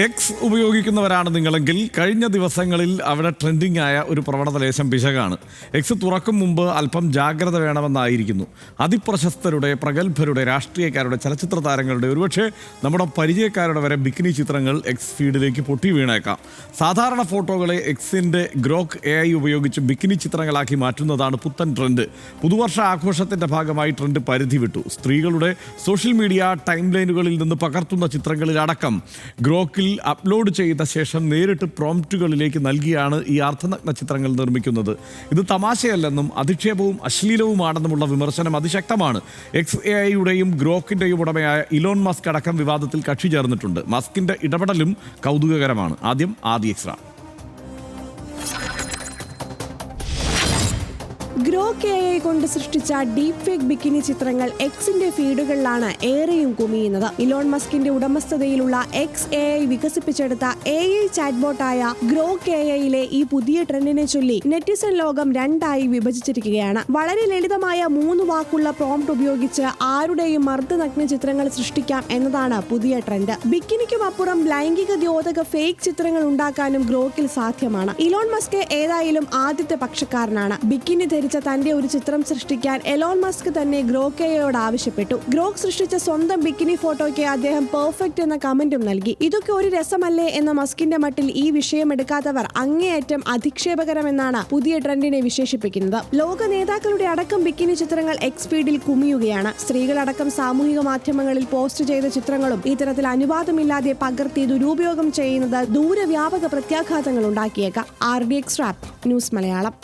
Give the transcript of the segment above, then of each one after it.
X ഉപയോഗിക്കുന്നവരാണ് നിങ്ങളെങ്കിൽ കഴിഞ്ഞ ദിവസങ്ങളിൽ അവിടെ ട്രെൻഡിംഗ് ആയ ഒരു പ്രവണത ലേശം പിശകാണ്. എക്സ് തുറക്കും മുമ്പ് അല്പം ജാഗ്രത വേണമെന്നായിരിക്കുന്നു. അതിപ്രശസ്തരുടെ, പ്രഗത്ഭരുടെ, രാഷ്ട്രീയക്കാരുടെ, ചലച്ചിത്ര താരങ്ങളുടെ, ഒരുപക്ഷെ നമ്മുടെ പരിചയക്കാരുടെ വരെ ബിക്കിനി ചിത്രങ്ങൾ എക്സ് ഫീഡിലേക്ക് പൊട്ടി വീണേക്കാം. സാധാരണ ഫോട്ടോകളെ എക്സിൻ്റെ ഗ്രോക്ക് AI ഉപയോഗിച്ച് ബിക്കിനി ചിത്രങ്ങളാക്കി മാറ്റുന്നതാണ് പുത്തൻ ട്രെൻഡ്. പുതുവർഷ ആഘോഷത്തിൻ്റെ ഭാഗമായി ട്രെൻഡ് പരിധി വിട്ടു. സ്ത്രീകളുടെ സോഷ്യൽ മീഡിയ ടൈം ലൈനുകളിൽ നിന്ന് പകർത്തുന്ന ചിത്രങ്ങളിലടക്കം ഗ്രോക്കിൽ അപ്ലോഡ് ചെയ്ത ശേഷം നേരിട്ട് പ്രോംപ്റ്റുകളിലേക്ക് നൽകിയാണ് ഈ അർദ്ധനഗ്ന ചിത്രങ്ങൾ നിർമ്മിക്കുന്നത്. ഇത് തമാശയല്ലെന്നും അധിക്ഷേപവും അശ്ലീലവുമാണെന്നുമുള്ള വിമർശനം അതിശക്തമാണ്. XAIയുടെയും ഗ്രോക്കിൻ്റെയും ഉടമയായ ഇലോൺ മസ്ക് അടക്കം വിവാദത്തിൽ കക്ഷി ചേർന്നിട്ടുണ്ട്. മസ്കിൻ്റെ ഇടപെടലും കൗതുകകരമാണ്. ആദ്യം ആദി എക്സ്ട്രാ. ഗ്രോക്ക് AI കൊണ്ട് സൃഷ്ടിച്ച ഡീപ് ഫേക്ക് ബിക്കിനി ചിത്രങ്ങൾ എക്സിന്റെ ഫീഡുകളിലാണ് ഏറെയും കുമിയുന്നത്. ഇലോൺ മസ്കിന്റെ ഉടമസ്ഥതയിലുള്ള XAI വികസിപ്പിച്ചെടുത്ത AI ചാറ്റ്ബോട്ടായ ഗ്രോക്ക് AIയിലെ ഈ പുതിയ ട്രെൻഡിനെ ചൊല്ലി നെറ്റിസൺ ലോകം രണ്ടായി വിഭജിച്ചിരിക്കുകയാണ്. വളരെ ലളിതമായ 3 വാക്കുള്ള പ്രോംപ്റ്റ് ഉപയോഗിച്ച് ആരുടെയും അർദ്ധനഗ്ന ചിത്രങ്ങൾ സൃഷ്ടിക്കാം എന്നതാണ് പുതിയ ട്രെൻഡ്. ബിക്കിനിക്കും അപ്പുറം ലൈംഗിക ദ്യോതക ഫേക്ക് ചിത്രങ്ങൾ ഉണ്ടാക്കാനും ഗ്രോക്കിൽ സാധ്യമാണ്. ഇലോൺ മസ്ക് ഏതായാലും ആദ്യത്തെ പക്ഷക്കാരനാണ്. ബിക്കിനി ധരിച്ച തന്റെ ഒരു ചിത്രം സൃഷ്ടിക്കാൻ എലോൺ മസ്ക് തന്നെ ഗ്രോക്ക് AIയോട് ആവശ്യപ്പെട്ടു. ഗ്രോക്ക് സൃഷ്ടിച്ച സ്വന്തം ബിക്കിനി ഫോട്ടോയ്ക്ക് അദ്ദേഹം പെർഫെക്റ്റ് എന്ന കമന്റും നൽകി. ഇതൊക്കെ ഒരു രസമല്ലേ എന്ന മസ്കിന്റെ മട്ടിൽ ഈ വിഷയം എടുക്കാത്തവർ അങ്ങേയറ്റം അധിക്ഷേപകരമെന്നാണ് പുതിയ ട്രെൻഡിനെ വിശേഷിപ്പിക്കുന്നത്. ലോക നേതാക്കളുടെ അടക്കം ബിക്കിനി ചിത്രങ്ങൾ എക്സ് ഫീഡിൽ കുമിയുകയാണ്. സ്ത്രീകളടക്കം സാമൂഹിക മാധ്യമങ്ങളിൽ പോസ്റ്റ് ചെയ്ത ചിത്രങ്ങളും ഇത്തരത്തിൽ അനുവാദമില്ലാതെ പകർത്തി ദുരുപയോഗം ചെയ്യുന്നത് ദൂരവ്യാപക പ്രത്യാഘാതങ്ങൾ ഉണ്ടാക്കിയേക്കാം. RD extra news Malayalam.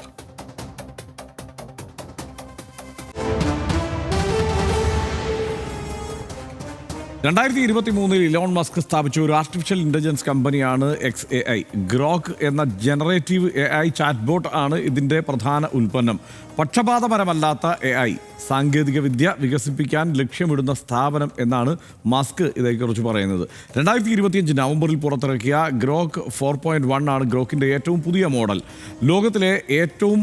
2023 Elon Musk സ്ഥാപിച്ച ഒരു ആർട്ടിഫിഷ്യൽ ഇൻ്റലിജൻസ് കമ്പനിയാണ് XAI. ഗ്രോക്ക് എന്ന ജനറേറ്റീവ് AI ചാറ്റ്ബോട്ട് ആണ് ഇതിൻ്റെ പ്രധാന ഉൽപ്പന്നം. പക്ഷപാതപരമല്ലാത്ത AI സാങ്കേതികവിദ്യ വികസിപ്പിക്കാൻ ലക്ഷ്യമിടുന്ന സ്ഥാപനം എന്നാണ് മസ്ക് ഇതേക്കുറിച്ച് പറയുന്നത്. 2025 നവംബറിൽ പുറത്തിറക്കിയ ഗ്രോക്ക് 4.1 ആണ് ഗ്രോക്കിൻ്റെ ഏറ്റവും പുതിയ മോഡൽ. ലോകത്തിലെ ഏറ്റവും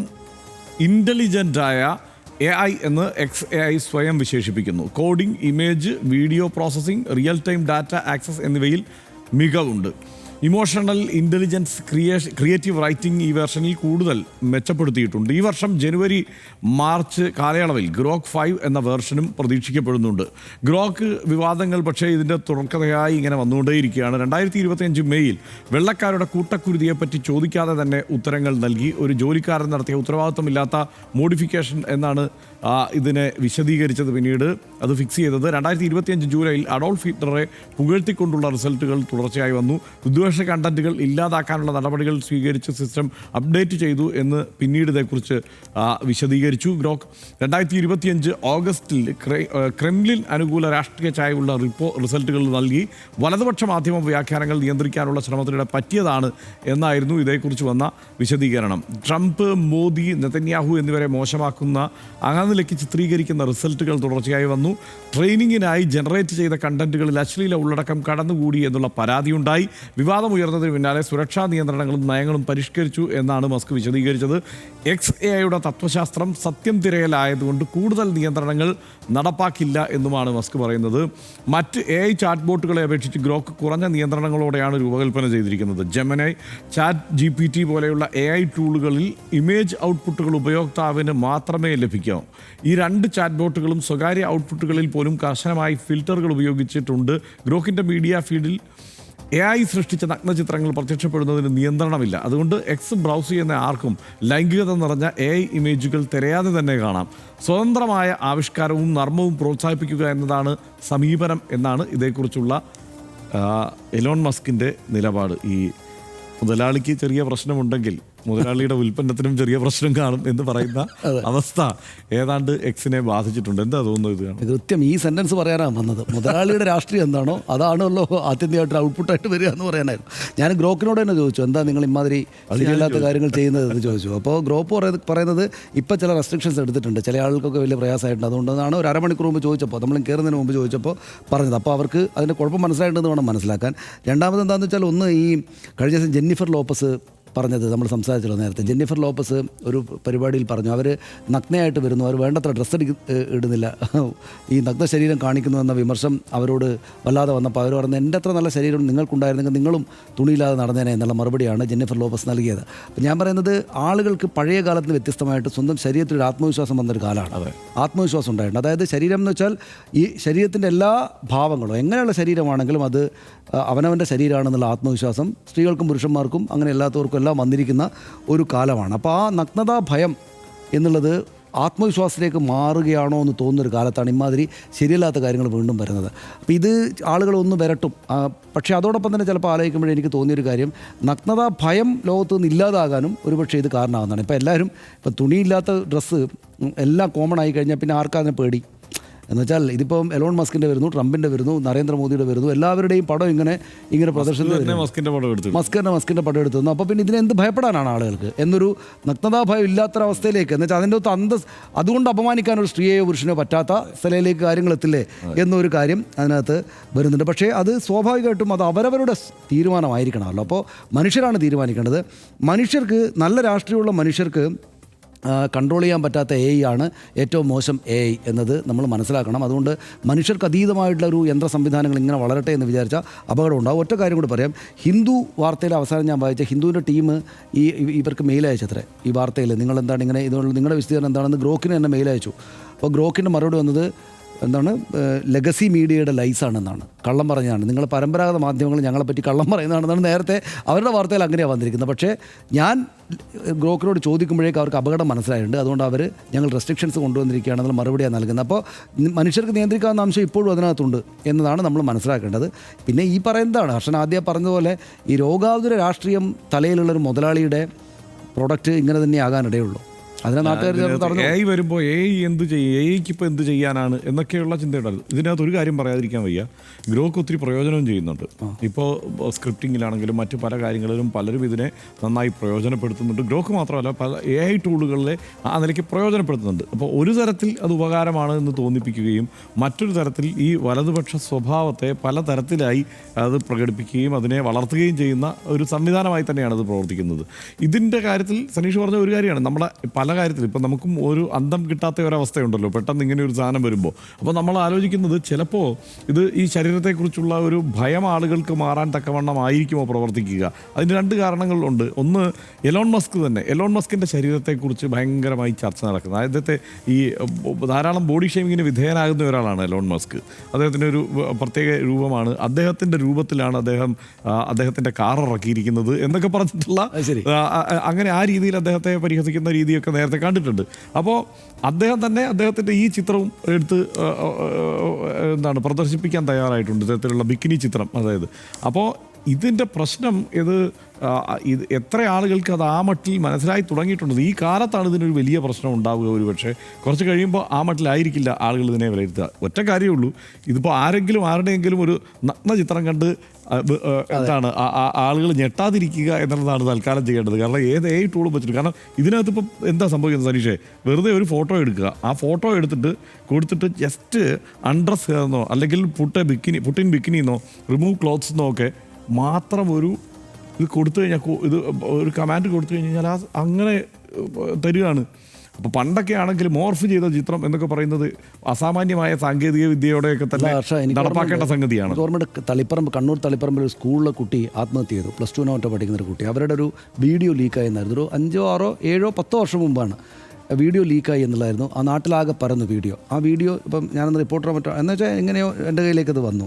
ഇൻ്റലിജൻ്റായ AI എന്ന് XAI സ്വയം വിശേഷിപ്പിക്കുന്നു. Coding, image, video processing, real time data access എന്നിവയിൽ മികവുണ്ട്. ഇമോഷണൽ ഇൻ്റലിജൻസ്, ക്രിയേറ്റീവ് റൈറ്റിംഗ് ഈ വെർഷനിൽ കൂടുതൽ മെച്ചപ്പെടുത്തിയിട്ടുണ്ട്. ഈ വർഷം ജനുവരി മാർച്ച് കാലയളവിൽ ഗ്രോക്ക് 5 എന്ന വെർഷനും പ്രതീക്ഷിക്കപ്പെടുന്നുണ്ട്. ഗ്രോക്ക് വിവാദങ്ങൾ പക്ഷേ ഇതിൻ്റെ തുടർക്കഥയായി ഇങ്ങനെ വന്നുകൊണ്ടേയിരിക്കുകയാണ്. 2025 മെയ്യിൽ വെള്ളക്കാരുടെ കൂട്ടക്കുരുതിയെപ്പറ്റി ചോദിക്കാതെ തന്നെ ഉത്തരങ്ങൾ നൽകി. ഒരു ജോലിക്കാരൻ നടത്തിയ ഉത്തരവാദിത്തമില്ലാത്ത മോഡിഫിക്കേഷൻ എന്നാണ് ഇതിനെ വിശദീകരിച്ചത്. പിന്നീട് അത് ഫിക്സ് ചെയ്തത് 2025 ജൂലൈയിൽ അഡോൾഫ് ഹിറ്റ്ലറെ പുകഴ്ത്തിക്കൊണ്ടുള്ള റിസൾട്ടുകൾ തുടർച്ചയായി വന്നു. വിദ്വേഷ കണ്ടന്റുകൾ ഇല്ലാതാക്കാനുള്ള നടപടികൾ സ്വീകരിച്ച് സിസ്റ്റം അപ്ഡേറ്റ് ചെയ്തു എന്ന് പിന്നീട് ഇതേക്കുറിച്ച് വിശദീകരിച്ചു. ഗ്രോക്ക് 2025 ഓഗസ്റ്റിൽ ക്രെംലിൻ അനുകൂല രാഷ്ട്രീയ ചായവുള്ള റിസൾട്ടുകൾ നൽകി. വലതുപക്ഷ മാധ്യമ വ്യാഖ്യാനങ്ങൾ നിയന്ത്രിക്കാനുള്ള ശ്രമത്തിനിടെ പറ്റിയതാണ് എന്നായിരുന്നു ഇതേക്കുറിച്ച് വന്ന വിശദീകരണം. ട്രംപ്, മോദി, നെതന്യാഹു എന്നിവരെ മോശമാക്കുന്ന നിലയ്ക്ക് ചിത്രീകരിക്കുന്ന റിസൾട്ടുകൾ തുടർച്ചയായി വന്നു. ട്രെയിനിങ്ങിനായി ജനറേറ്റ് ചെയ്ത കണ്ടന്റുകളിൽ അശ്ലീല ഉള്ളടക്കം കടന്നുകൂടി എന്നുള്ള പരാതിയുണ്ടായി. വിവാദമുയർന്നതിന് പിന്നാലെ സുരക്ഷാ നിയന്ത്രണങ്ങളും നയങ്ങളും പരിഷ്കരിച്ചു എന്നാണ് മസ്ക് വിശദീകരിച്ചത്. XAIയുടെ തത്വശാസ്ത്രം സത്യം തിരയലായതുകൊണ്ട് കൂടുതൽ നിയന്ത്രണങ്ങൾ നടപ്പാക്കില്ല എന്നുമാണ് മസ്ക് പറയുന്നത്. മറ്റ് AI ചാറ്റ്ബോട്ടുകളെ അപേക്ഷിച്ച് ഗ്രോക്ക് കുറഞ്ഞ നിയന്ത്രണങ്ങളോടെയാണ് രൂപകൽപ്പന ചെയ്തിരിക്കുന്നത്. ജെമിനി, ChatGPT പോലെയുള്ള AI ടൂളുകളിൽ ഇമേജ് ഔട്ട്പുട്ടുകൾ ഉപയോക്താവിന് മാത്രമേ ലഭിക്കാവൂ. ഈ 2 ചാറ്റ്ബോട്ടുകളും സ്വകാര്യ ഔട്ട്പുട്ടുകളിൽ പോലും കർശനമായി ഫിൽറ്ററുകൾ ഉപയോഗിച്ചിട്ടുണ്ട്. ഗ്രോക്കിൻ്റെ മീഡിയ ഫീഡിൽ AI സൃഷ്ടിച്ച നഗ്നചിത്രങ്ങൾ പ്രത്യക്ഷപ്പെടുന്നതിന് നിയന്ത്രണമില്ല. അതുകൊണ്ട് എക്സ് ബ്രൗസ് ചെയ്യുന്ന ആർക്കും ലൈംഗികത നിറഞ്ഞ AI ഇമേജുകൾ തിരയാതെ തന്നെ കാണാം. സ്വതന്ത്രമായ ആവിഷ്കാരവും നർമ്മവും പ്രോത്സാഹിപ്പിക്കുക എന്നതാണ് സമീപനം എന്നാണ് ഇതേക്കുറിച്ചുള്ള എലോൺ മസ്കിൻ്റെ നിലപാട്. ഈ മുതലാളിക്ക് ചെറിയ പ്രശ്നമുണ്ടെങ്കിൽ മുതലാളിയുടെ ഉൽപ്പന്നത്തിനും ചെറിയ പ്രശ്നം കാണും എന്ന് പറയുന്ന അവസ്ഥ ഏതാണ്ട് എക്സിനെ ബാധിച്ചിട്ടുണ്ട്. എന്താ തോന്നുന്നത്? കൃത്യം ഈ സെൻറ്റൻസ് പറയാനാണ് വന്നത്. മുതലാളിയുടെ രാഷ്ട്രീയം എന്താണോ അതാണല്ലോ ആത്യന്തികമായിട്ട് ഔട്ട്പുട്ടായിട്ട് വരിക എന്ന് പറയാനായിരുന്നു. ഞാൻ ഗ്രോക്കിനോട് തന്നെ ചോദിച്ചു, എന്താ നിങ്ങൾ ഇമാതിരി ശരിയല്ലാത്ത കാര്യങ്ങൾ ചെയ്യുന്നത് എന്ന് ചോദിച്ചു. അപ്പോൾ ഗ്രോപ്പ് പറയുന്നത് ഇപ്പോൾ ചില റെസ്ട്രിക്ഷൻസ് എടുത്തിട്ടുണ്ട്, ചില ആൾക്കൊക്കെ വലിയ പ്രയാസമായിട്ടുണ്ട്. അതുകൊണ്ടാണ് ഒരു അരമണിക്കൂർ മുമ്പ് ചോദിച്ചപ്പോൾ, നമ്മൾ കയറുന്നതിന് മുമ്പ് ചോദിച്ചപ്പോൾ പറഞ്ഞത്. അപ്പോൾ അവർക്ക് അതിൻ്റെ കുഴപ്പം മനസ്സിലായിട്ടുണ്ടെന്ന് വേണം മനസ്സിലാക്കാൻ. രണ്ടാമത് എന്താണെന്ന് വെച്ചാൽ, ഒന്ന് ഈ കഴിഞ്ഞ ദിവസം ജെന്നിഫർ ലോപ്പസ് പറഞ്ഞത് നമ്മൾ സംസാരിച്ചല്ലോ നേരത്തെ. ജെന്നിഫർ ലോപ്പസ് ഒരു പരിപാടിയിൽ പറഞ്ഞു അവർ നഗ്നയായിട്ട് വരുന്നു, അവർ വേണ്ടത്ര ഡ്രസ്സ് ഇടുന്നില്ല, ഈ നഗ്ന ശരീരം കാണിക്കുന്നു എന്ന വിമർശം അവരോട് വല്ലാതെ വന്നപ്പോൾ അവർ പറഞ്ഞു എൻ്റെ അത്ര നല്ല ശരീരം നിങ്ങൾക്കുണ്ടായിരുന്നെങ്കിൽ നിങ്ങളും തുണിയില്ലാതെ നടന്നേനെ എന്നുള്ള മറുപടിയാണ് ജെന്നിഫർ ലോപ്പസ് നൽകിയത്. അപ്പം ഞാൻ പറയുന്നത് ആളുകൾക്ക് പഴയ കാലത്തിന് വ്യത്യസ്തമായിട്ട് സ്വന്തം ശരീരത്തിൽ ഒരു ആത്മവിശ്വാസം വന്നൊരു കാലമാണ്. ആത്മവിശ്വാസം ഉണ്ടായിട്ടുണ്ട്. അതായത് ശരീരം എന്ന് വെച്ചാൽ ഈ ശരീരത്തിൻ്റെ എല്ലാ ഭാവങ്ങളും എങ്ങനെയുള്ള ശരീരമാണെങ്കിലും അത് അവനവൻ്റെ ശരീരമാണെന്നുള്ള ആത്മവിശ്വാസം സ്ത്രീകൾക്കും പുരുഷന്മാർക്കും അങ്ങനെ എല്ലാത്തവർക്കും എല്ലാം വന്നിരിക്കുന്ന ഒരു കാലമാണ്. അപ്പോൾ ആ നഗ്നതാ ഭയം എന്നുള്ളത് ആത്മവിശ്വാസത്തിലേക്ക് മാറുകയാണോ എന്ന് തോന്നുന്നൊരു കാലത്താണ് ഇമാതിരി ശരിയല്ലാത്ത കാര്യങ്ങൾ വീണ്ടും വരുന്നത്. അപ്പോൾ ഇത് ആളുകളൊന്ന് വരട്ടും. പക്ഷേ അതോടൊപ്പം തന്നെ ചിലപ്പോൾ ആലോചിക്കുമ്പോഴേ എനിക്ക് തോന്നിയൊരു കാര്യം, നഗ്നതാ ഭയം ലോകത്ത് നിന്ന് ഇല്ലാതാകാനും ഒരുപക്ഷെ ഇത് കാരണമാകുന്നതാണ്. ഇപ്പോൾ എല്ലാവരും ഇപ്പം തുണിയില്ലാത്ത ഡ്രസ്സ് എല്ലാം കോമൺ ആയി കഴിഞ്ഞാൽ പിന്നെ ആർക്കതിനെ പേടി എന്ന് വെച്ചാൽ ഇതിപ്പം എലോൺ മസ്കിൻ്റെ വരുന്നു, ട്രംപിൻ്റെ വരുന്നു, നരേന്ദ്രമോദിയുടെ വരുന്നു, എല്ലാവരുടെയും പടം ഇങ്ങനെ പ്രദർശനത്തിൽ മസ്കിൻ്റെ പടം എടുത്തു. അപ്പോൾ പിന്നെ ഇതിനെന്ത് ഭയപ്പെടാനാണ് ആളുകൾക്ക് എന്നൊരു നഗ്നതാ ഭയം ഇല്ലാത്തൊരവസ്ഥയിലേക്ക്, എന്ന് വെച്ചാൽ അതിൻ്റെ അകത്ത് അതുകൊണ്ട് അപമാനിക്കാനൊരു സ്ത്രീയെയോ പുരുഷനോ പറ്റാത്ത സ്ഥലയിലേക്ക് കാര്യങ്ങൾ എത്തില്ലേ എന്നൊരു കാര്യം അതിനകത്ത് വരുന്നുണ്ട്. പക്ഷേ അത് സ്വാഭാവികമായിട്ടും അത് അവരവരുടെ തീരുമാനമായിരിക്കണമല്ലോ. അപ്പോൾ മനുഷ്യരാണ് തീരുമാനിക്കേണ്ടത്. മനുഷ്യർക്ക്, നല്ല രാഷ്ട്രീയമുള്ള മനുഷ്യർക്ക് കൺട്രോൾ ചെയ്യാൻ പറ്റാത്ത AI ആണ് ഏറ്റവും മോശം AI എന്നത് നമ്മൾ മനസ്സിലാക്കണം. അതുകൊണ്ട് മനുഷ്യർക്ക് അതീതമായിട്ടുള്ള ഒരു യന്ത്ര സംവിധാനങ്ങൾ ഇങ്ങനെ വളരട്ടെ എന്ന് വിചാരിച്ചാൽ അപകടം ഉണ്ടാകും. ഒറ്റ കാര്യം കൂടി പറയാം. ഹിന്ദു വാർത്തയിൽ അവസാനം ഞാൻ വായിച്ച ഹിന്ദുവിൻ്റെ ടീം ഇവർക്ക് മെയിൽ അയച്ചത്രേ ഈ വാർത്തയിൽ, നിങ്ങളെന്താണ് ഇങ്ങനെ ഇതുകൊണ്ട് നിങ്ങളുടെ വിശദീകരണം എന്താണെന്ന് ഗ്രോക്കിന് തന്നെ മെയിൽ അയച്ചു. അപ്പോൾ ഗ്രോക്കിൻ്റെ മറുപടി വന്നത് എന്താണ്, ലെഗസി മീഡിയയുടെ ലൈസാണെന്നാണ്, കള്ളം പറഞ്ഞതാണ്, നിങ്ങൾ പരമ്പരാഗത മാധ്യമങ്ങൾ ഞങ്ങളെപ്പറ്റി കള്ളം പറയുന്നതാണെന്നാണ് നേരത്തെ അവരുടെ വാർത്തയിൽ അങ്ങനെയാണ് വന്നിരിക്കുന്നത്. പക്ഷേ ഞാൻ ഗ്രോക്കിനോട് ചോദിക്കുമ്പോഴേക്കും അവർക്ക് അപകടം മനസ്സിലായിട്ടുണ്ട്. അതുകൊണ്ട് അവർ ഞങ്ങൾ റെസ്ട്രിക്ഷൻസ് കൊണ്ടുവന്നിരിക്കുകയാണെന്നുള്ള മറുപടിയാണ് നൽകുന്നത്. അപ്പോൾ മനുഷ്യർക്ക് നിയന്ത്രിക്കാവുന്ന അംശം ഇപ്പോഴും അതിനകത്തുണ്ട് എന്നതാണ് നമ്മൾ മനസ്സിലാക്കേണ്ടത്. പിന്നെ ഈ പറയുന്നതാണ് ഹർഷൻ ആദ്യം പറഞ്ഞതുപോലെ, ഈ രോഗാതുര രാഷ്ട്രീയം തലയിലുള്ളൊരു മുതലാളിയുടെ പ്രൊഡക്റ്റ് ഇങ്ങനെ തന്നെ ആകാനിടയുള്ളൂ. അതിനെ നാട്ടുകാർ AI വരുമ്പോൾ AI എന്ത് ചെയ്യും, AIക്ക് ഇപ്പോൾ എന്ത് ചെയ്യാനാണ് എന്നൊക്കെയുള്ള ചിന്തയുണ്ടായിരുന്നു. ഇതിനകത്ത് ഒരു കാര്യം പറയാതിരിക്കാൻ വയ്യ, ഗ്രോക്ക് ഒത്തിരി പ്രയോജനം ചെയ്യുന്നുണ്ട്. ഇപ്പോൾ സ്ക്രിപ്റ്റിങ്ങിലാണെങ്കിലും മറ്റു പല കാര്യങ്ങളിലും പലരും ഇതിനെ നന്നായി പ്രയോജനപ്പെടുത്തുന്നുണ്ട്. ഗ്രോക്ക് മാത്രമല്ല, പല AI ടൂളുകളിലെ ആ നിലയ്ക്ക് പ്രയോജനപ്പെടുത്തുന്നുണ്ട്. അപ്പോൾ ഒരു തരത്തിൽ അത് ഉപകാരമാണ് എന്ന് തോന്നിപ്പിക്കുകയും മറ്റൊരു തരത്തിൽ ഈ വലതുപക്ഷ സ്വഭാവത്തെ പല തരത്തിലായി അത് പ്രകടിപ്പിക്കുകയും അതിനെ വളർത്തുകയും ചെയ്യുന്ന ഒരു സംവിധാനമായി തന്നെയാണ് അത് പ്രവർത്തിക്കുന്നത്. ഇതിൻ്റെ കാര്യത്തിൽ സനീഷ് പറഞ്ഞ ഒരു കാര്യമാണ്, നമ്മുടെ പല കാര്യത്തിൽ ഇപ്പം നമുക്കും ഒരു അന്തം കിട്ടാത്ത ഒരവസ്ഥയുണ്ടല്ലോ പെട്ടെന്ന് ഇങ്ങനെ ഒരു സാധനം വരുമ്പോൾ. അപ്പോൾ നമ്മൾ ആലോചിക്കുന്നത് ചിലപ്പോൾ ഇത് ഈ ശരീരത്തെക്കുറിച്ചുള്ള ഒരു ഭയം ആളുകൾക്ക് മാറാൻ തക്കവണ്ണമായിരിക്കുമോ പ്രവർത്തിക്കുക. അതിന് രണ്ട് കാരണങ്ങളുണ്ട്. ഒന്ന്, എലോൺ മസ്കിൻ്റെ ശരീരത്തെക്കുറിച്ച് ഭയങ്കരമായി ചർച്ച നടക്കുന്നത്. അദ്ദേഹത്തെ ഈ ധാരാളം ബോഡി ഷേമിങ്ങിന് വിധേയനാകുന്ന ഒരാളാണ് എലോൺ മസ്ക്. അദ്ദേഹത്തിൻ്റെ ഒരു പ്രത്യേക രൂപമാണ്, അദ്ദേഹത്തിൻ്റെ രൂപത്തിലാണ് അദ്ദേഹത്തിൻ്റെ കാർ ഇറക്കിയിരിക്കുന്നത് എന്നൊക്കെ പറഞ്ഞിട്ടുള്ള അങ്ങനെ ആ രീതിയിൽ അദ്ദേഹത്തെ പരിഹസിക്കുന്ന രീതിയൊക്കെ നേരത്തെ കണ്ടിട്ടുണ്ട്. അപ്പോൾ അദ്ദേഹം തന്നെ അദ്ദേഹത്തിൻ്റെ ഈ ചിത്രവും എടുത്ത് പ്രദർശിപ്പിക്കാൻ തയ്യാറായിട്ടുണ്ട്, ഇത്തരത്തിലുള്ള ബിക്കിനി ചിത്രം. അതായത് അപ്പോൾ ഇതിൻ്റെ പ്രശ്നം ഇത് എത്ര ആളുകൾക്ക് അത് ആ മട്ടിൽ മനസ്സിലായി തുടങ്ങിയിട്ടുണ്ട്. ഈ കാലത്താണ് ഇതിനൊരു വലിയ പ്രശ്നം ഉണ്ടാവുക. ഒരു പക്ഷേ കുറച്ച് കഴിയുമ്പോൾ ആ മട്ടിലായിരിക്കില്ല ആളുകൾ ഇതിനെ വിലയിരുത്തുക. ഒറ്റ കാര്യമേ ഉള്ളൂ, ഇതിപ്പോൾ ആരുടെയെങ്കിലും ഒരു നഗ്ന ചിത്രം കണ്ട് ആളുകൾ ഞെട്ടാതിരിക്കുക എന്നുള്ളതാണ് തൽക്കാലം ചെയ്യേണ്ടത്. കാരണം ഏത് AI ടൂളും വെച്ചിട്ട്, കാരണം ഇതിനകത്ത് ഇപ്പം എന്താ സംഭവിക്കുന്നത് സനീഷേ, വെറുതെ ഒരു ഫോട്ടോ എടുക്കുക, ആ ഫോട്ടോ കൊടുത്തിട്ട് ജസ്റ്റ് അൺഡ്രസ് എന്നോ അല്ലെങ്കിൽ പുട്ടിൻ ബിക്കിനിന്നോ റിമൂവ് ക്ലോത്ത്സ് എന്നോ ഒക്കെ മാത്രം ഇത് കൊടുത്തു കഴിഞ്ഞാൽ, ഇത് ഒരു കമാൻഡ് കൊടുത്തു കഴിഞ്ഞാൽ അങ്ങനെ തരികയാണ്. അപ്പോൾ പണ്ടൊക്കെ ആണെങ്കിൽ മോർഫ് ചെയ്ത ചിത്രം എന്നൊക്കെ പറയുന്നത് അസാമാന്യമായ സാങ്കേതിക വിദ്യയോടെയൊക്കെ തന്നെ നടപ്പാക്കേണ്ട സംഗതിയാണ്. ഗവൺമെൻറ് കണ്ണൂർ തളിപ്പറമ്പിൽ ഒരു സ്കൂളിലെ കുട്ടി ആത്മഹത്യ ചെയ്തു. +2 നോട്ട് പഠിക്കുന്ന ഒരു കുട്ടി. അവരുടെ ഒരു വീഡിയോ ലീക്കായെന്നായിരുന്നു. ഒരു 5, 6, 7, 10 വർഷം മുമ്പാണ് വീഡിയോ ലീക്കായി എന്നുള്ളായിരുന്നു. ആ നാട്ടിലാകെ പരന്നു വീഡിയോ. ആ വീഡിയോ ഇപ്പം ഞാനൊന്ന് റിപ്പോർട്ടറോ മറ്റോ എന്ന് വെച്ചാൽ എങ്ങനെയോ എൻ്റെ കയ്യിലേക്ക് അത് വന്നു.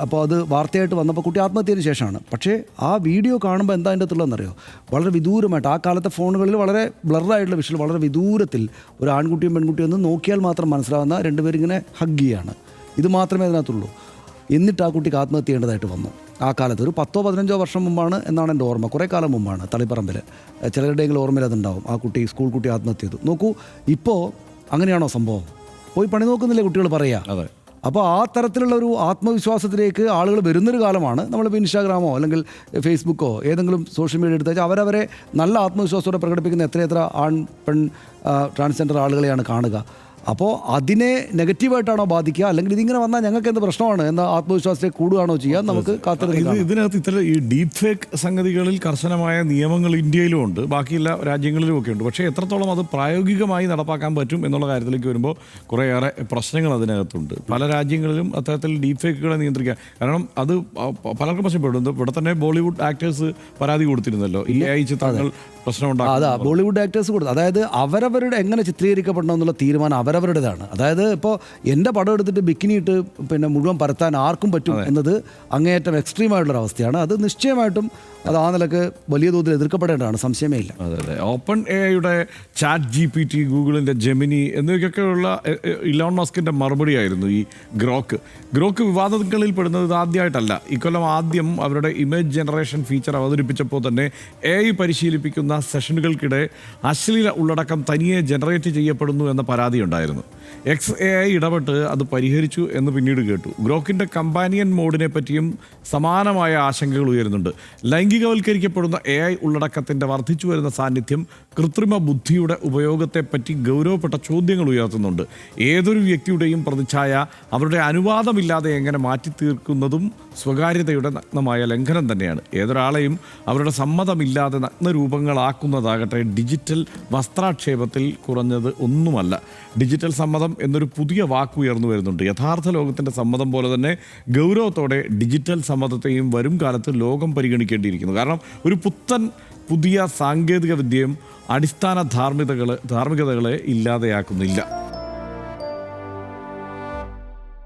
അപ്പോൾ അത് വാർത്തയായിട്ട് വന്നപ്പോൾ കുട്ടി ആത്മഹത്യത്തിന് ശേഷമാണ്. പക്ഷേ ആ വീഡിയോ കാണുമ്പോൾ എന്താ അതിൻ്റെ അകത്തുള്ളതെന്നറിയോ, വളരെ വിദൂരമായിട്ട്, ആ കാലത്തെ ഫോണുകളിൽ വളരെ ബ്ലറായിട്ടുള്ള വിഷ്വൽ, വളരെ വിദൂരത്തിൽ ഒരു ആൺകുട്ടിയും പെൺകുട്ടിയും ഒന്ന് നോക്കിയാൽ മാത്രം മനസ്സിലാവുന്ന രണ്ടുപേരിങ്ങനെ ഹഗ് ചെയ്യാണ്. ഇത് മാത്രമേ അതിനകത്തുള്ളൂ. എന്നിട്ട് ആ കുട്ടിക്ക് ആത്മഹത്യ ചെയ്യേണ്ടതായിട്ട് വന്നു. ആ കാലത്ത് ഒരു 10, 15 വർഷം മുമ്പാണ് എന്നാണ് എൻ്റെ ഓർമ്മ. കുറേ കാലം മുമ്പാണ്. തളിപ്പറമ്പിൽ ചിലരുടെയെങ്കിലും ഓർമ്മയിൽ അതുണ്ടാവും. ആ കുട്ടി, സ്കൂൾ കുട്ടി ആത്മഹത്യ ചെയ്തു. നോക്കൂ, ഇപ്പോൾ അങ്ങനെയാണോ സംഭവം? പോയി പണി നോക്കുന്നില്ലേ കുട്ടികൾ പറയുക. അപ്പോൾ ആ തരത്തിലുള്ള ഒരു ആത്മവിശ്വാസത്തിലേക്ക് ആളുകൾ വരുന്നൊരു കാലമാണ്. നമ്മളിപ്പോൾ ഇൻസ്റ്റാഗ്രാമോ അല്ലെങ്കിൽ ഫേസ്ബുക്കോ ഏതെങ്കിലും സോഷ്യൽ മീഡിയ എടുത്ത് വെച്ചാൽ അവരവരെ നല്ല ആത്മവിശ്വാസത്തോടെ പ്രകടിപ്പിക്കുന്ന എത്രയെത്ര ആൺ പെൺ ട്രാൻസ്ജെൻഡർ ആളുകളെയാണ് കാണുക. അപ്പോൾ അതിനെ നെഗറ്റീവായിട്ടാണോ ബാധിക്കുക, അല്ലെങ്കിൽ ഇതിങ്ങനെ വന്നാൽ ഞങ്ങൾക്ക് എന്ത് പ്രശ്നമാണ് എന്ന ആത്മവിശ്വാസത്തെ കൂടുകയാണോ ചെയ്യാൻ നമുക്ക് കാത്തിരുന്ന് ഇതിനകത്ത് ഇത്തരം ഈ ഡീപ് ഫേക്ക് സംഗതികളിൽ കർശനമായ നിയമങ്ങൾ ഇന്ത്യയിലും ഉണ്ട്, ബാക്കിയുള്ള രാജ്യങ്ങളിലും ഒക്കെ ഉണ്ട്. പക്ഷേ എത്രത്തോളം അത് പ്രായോഗികമായി നടപ്പാക്കാൻ പറ്റും എന്നുള്ള കാര്യത്തിലേക്ക് വരുമ്പോൾ കുറേയേറെ പ്രശ്നങ്ങൾ അതിനകത്തുണ്ട്. പല രാജ്യങ്ങളിലും അത്തരത്തിൽ ഡീപ് ഫേക്കുകളെ നിയന്ത്രിക്കാൻ, കാരണം അത് പലർക്കും പ്രശ്നപ്പെടുന്നു. ഇവിടെ തന്നെ ബോളിവുഡ് ആക്ടേഴ്സ് പരാതി കൊടുത്തിരുന്നല്ലോ, AI ചിത്രങ്ങൾ പ്രശ്നമുണ്ടാകും. അതാ ബോളിവുഡ് ആക്ടേഴ്സ് കൊടുത്തു. അതായത് അവരവരുടെ എങ്ങനെ ചിത്രീകരിക്കപ്പെടണം എന്നുള്ള തീരുമാനം അവരവരുടേതാണ്. അതായത് ഇപ്പോൾ എൻ്റെ പടം എടുത്തിട്ട് ബിക്കിനി ഇട്ട് പിന്നെ മുഴുവൻ പരത്താൻ ആർക്കും പറ്റും എന്നത് അങ്ങേയറ്റം എക്സ്ട്രീമായിട്ടുള്ളൊരു അവസ്ഥയാണ്. അത് നിശ്ചയമായിട്ടും അത് ആ നിലക്ക് വലിയ തോതിൽ എതിർക്കപ്പെടേണ്ടതാണ്, സംശയമേ ഇല്ല. അതെ. ഓപ്പൺ AI ചാറ്റ് GPT, ഗൂഗിളിൻ്റെ ജെമിനി എന്നിവയ്ക്കൊക്കെയുള്ള ഇലോൺ മസ്കിൻ്റെ മറുപടിയായിരുന്നു ഈ ഗ്രോക്ക് വിവാദങ്ങളിൽ പെടുന്നത് ഇത് ആദ്യമായിട്ടല്ല. ഇക്കൊല്ലം ആദ്യം അവരുടെ ഇമേജ് ജനറേഷൻ ഫീച്ചർ അവതരിപ്പിച്ചപ്പോൾ തന്നെ AI പരിശീലിപ്പിക്കുന്ന സെഷനുകൾക്കിടെ അശ്ലീല ഉള്ളടക്കം തനിയെ ജനറേറ്റ് ചെയ്യപ്പെടുന്നു എന്ന പരാതിയുണ്ടായിരുന്നു. XAI ഇടപെട്ട് അത് പരിഹരിച്ചു എന്ന് പിന്നീട് കേട്ടു. ഗ്രോക്കിൻ്റെ കമ്പാനിയൻ മോഡിനെ പറ്റിയും സമാനമായ ആശങ്കകൾ ഉയരുന്നുണ്ട്. ലൈംഗികവൽക്കരിക്കപ്പെടുന്ന AI ഉള്ളടക്കത്തിൻ്റെ വർദ്ധിച്ചു വരുന്ന സാന്നിധ്യം കൃത്രിമ ബുദ്ധിയുടെ ഉപയോഗത്തെപ്പറ്റി ഗൗരവപ്പെട്ട ചോദ്യങ്ങൾ ഉയർത്തുന്നുണ്ട്. ഏതൊരു വ്യക്തിയുടെയും പ്രതിച്ഛായ അവരുടെ അനുവാദമില്ലാതെ എങ്ങനെ മാറ്റി തീർക്കുന്നതും സ്വകാര്യതയുടെ നഗ്നമായ ലംഘനം തന്നെയാണ്. ഏതൊരാളെയും അവരുടെ സമ്മതമില്ലാതെ നഗ്നരൂപങ്ങളാക്കുന്നതാകട്ടെ ഡിജിറ്റൽ വസ്ത്രാക്ഷേപത്തിൽ കുറഞ്ഞത് ഒന്നുമല്ല. ഡിജിറ്റൽ സമ്മതം എന്നൊരു പുതിയ വാക്ക് ഉയർന്നു വരുന്നുണ്ട്. യഥാർത്ഥ ലോകത്തിൻ്റെ സമ്മതം പോലെ തന്നെ ഗൗരവത്തോടെ ഡിജിറ്റൽ സമ്മതത്തെയും വരും കാലത്ത് ലോകം പരിഗണിക്കേണ്ടിയിരിക്കുന്നു. കാരണം ഒരു പുതിയ സാങ്കേതിക വിദ്യയും അടിസ്ഥാന ധാർമ്മികതകളെ ഇല്ലാതെയാക്കുന്നില്ല.